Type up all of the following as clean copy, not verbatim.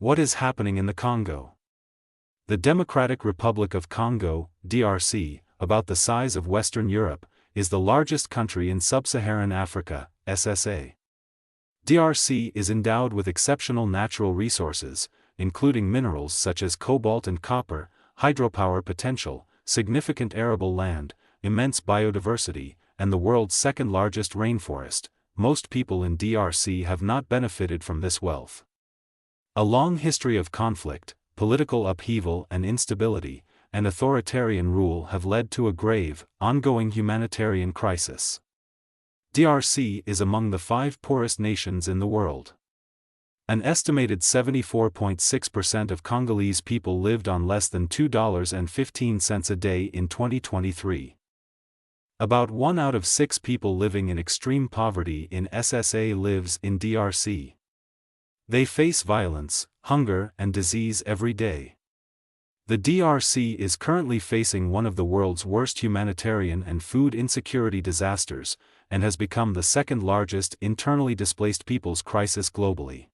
What is happening in the Congo? The Democratic Republic of Congo, DRC, about the size of Western Europe, is the largest country in sub-Saharan Africa, SSA. DRC is endowed with exceptional natural resources, including minerals such as cobalt and copper, hydropower potential, significant arable land, immense biodiversity, and the world's second-largest rainforest. Most people in DRC have not benefited from this wealth. A long history of conflict, political upheaval and instability, and authoritarian rule have led to a grave, ongoing humanitarian crisis. DRC is among the 5 poorest nations in the world. An estimated 74.6% of Congolese people lived on less than $2.15 a day in 2023. About 1 out of 6 people living in extreme poverty in SSA lives in DRC. They face violence, hunger, and disease every day. The DRC is currently facing one of the world's worst humanitarian and food insecurity disasters, and has become the second-largest internally displaced peoples crisis globally.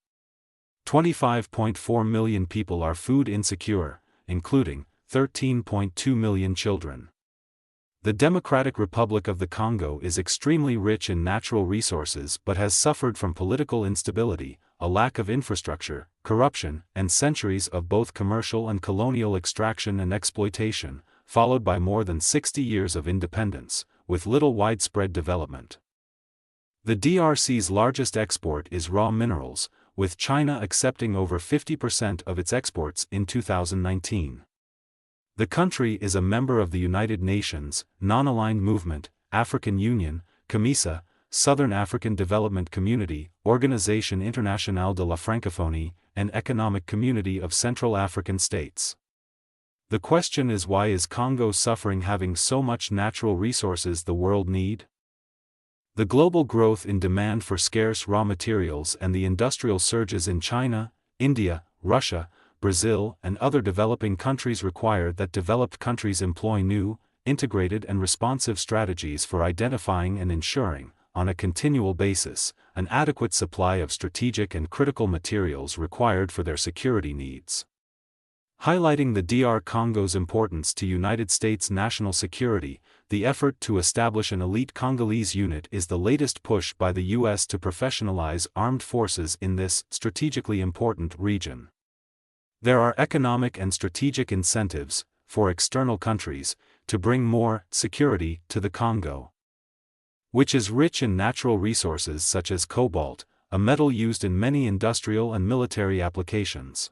25.4 million people are food insecure, including 13.2 million children. The Democratic Republic of the Congo is extremely rich in natural resources but has suffered from political instability, a lack of infrastructure, corruption, and centuries of both commercial and colonial extraction and exploitation, followed by more than 60 years of independence, with little widespread development. The DRC's largest export is raw minerals, with China accepting over 50% of its exports in 2019. The country is a member of the United Nations, Non-Aligned Movement, African Union, COMESA, Southern African Development Community, Organisation Internationale de la Francophonie, and Economic Community of Central African States. The question is, why is Congo suffering having so much natural resources the world need? The global growth in demand for scarce raw materials and the industrial surges in China, India, Russia, Brazil, and other developing countries require that developed countries employ new, integrated and responsive strategies for identifying and ensuring, on a continual basis, an adequate supply of strategic and critical materials required for their security needs. Highlighting the DR Congo's importance to United States national security, the effort to establish an elite Congolese unit is the latest push by the U.S. to professionalize armed forces in this strategically important region. There are economic and strategic incentives, for external countries, to bring more security to the Congo, which is rich in natural resources such as cobalt, a metal used in many industrial and military applications.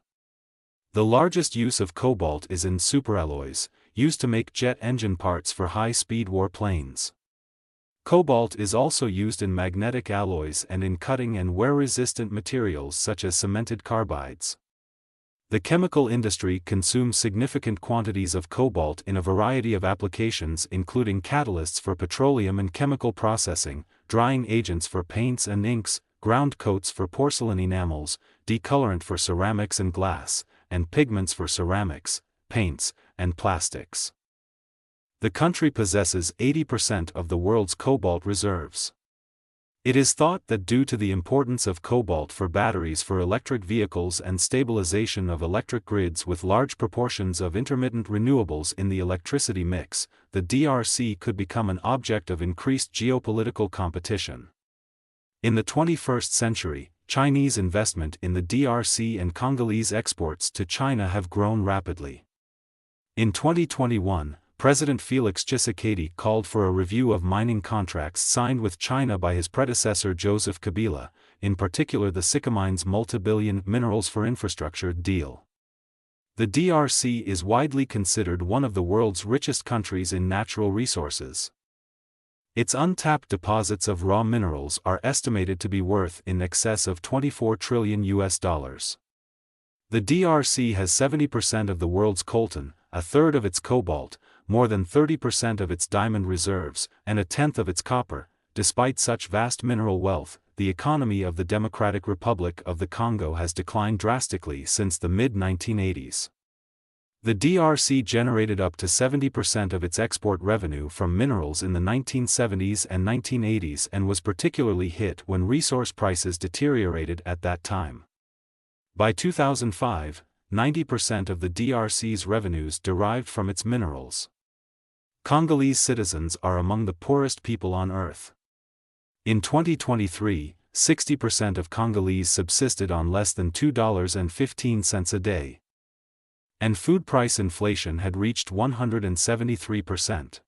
The largest use of cobalt is in superalloys, used to make jet engine parts for high-speed warplanes. Cobalt is also used in magnetic alloys and in cutting and wear-resistant materials such as cemented carbides. The chemical industry consumes significant quantities of cobalt in a variety of applications, including catalysts for petroleum and chemical processing, drying agents for paints and inks, ground coats for porcelain enamels, decolorant for ceramics and glass, and pigments for ceramics, paints, and plastics. The country possesses 80% of the world's cobalt reserves. It is thought that due to the importance of cobalt for batteries for electric vehicles and stabilization of electric grids with large proportions of intermittent renewables in the electricity mix, the DRC could become an object of increased geopolitical competition. In the 21st century, Chinese investment in the DRC and Congolese exports to China have grown rapidly. In 2021, President Felix Tshisekedi called for a review of mining contracts signed with China by his predecessor Joseph Kabila, in particular the Sycamine's multi-billion minerals for infrastructure deal. The DRC is widely considered one of the world's richest countries in natural resources. Its untapped deposits of raw minerals are estimated to be worth in excess of $24 trillion. The DRC has 70% of the world's coltan, a third of its cobalt, more than 30% of its diamond reserves, and a tenth of its copper. Despite such vast mineral wealth, the economy of the Democratic Republic of the Congo has declined drastically since the mid-1980s. The DRC generated up to 70% of its export revenue from minerals in the 1970s and 1980s and was particularly hit when resource prices deteriorated at that time. By 2005, 90% of the DRC's revenues derived from its minerals. Congolese citizens are among the poorest people on earth. In 2023, 60% of Congolese subsisted on less than $2.15 a day. And food price inflation had reached 173%.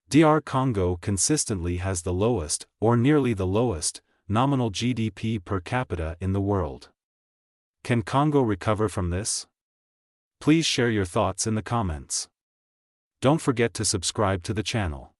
DR Congo consistently has the lowest, or nearly the lowest, nominal GDP per capita in the world. Can Congo recover from this? Please share your thoughts in the comments. Don't forget to subscribe to the channel.